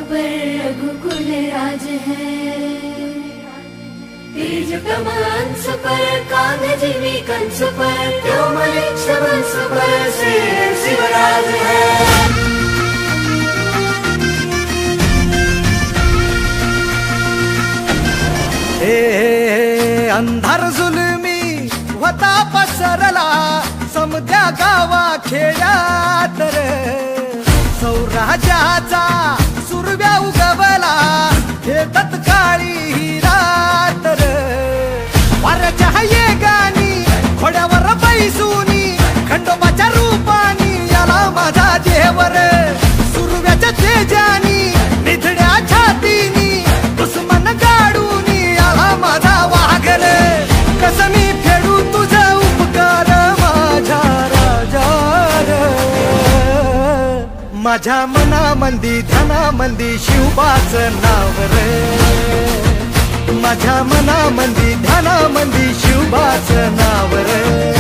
पर रघुकुल राज है। तेज प्रमांस पर कांध जिमी कंस पर, क्यों मलिक्ष वंश पर से शिवराज है। अंधार जुलमी होता पसरला समद्या गावा खेड्यात रे, सौराजाचा सुरव्या उगवला हे तत्काळी ही रात रे। वाऱ्याच्या येगानी घोड्यावर बैसूनी खंडोबाच्या रूपानी याला माझा देवर, सुरव्याच्या तेजानी निधड्या छातीनी दुश्मन गाडूनी याला माझा वाघर। कसं मी फेडू तुझा उपकार माझ्या राजा रे, माझ्या मनामंदी ध्यानामंदी शिवबाचं नाव रे, माझ्या मनामंदी ध्यानामंदी शिवबाचं नाव रे।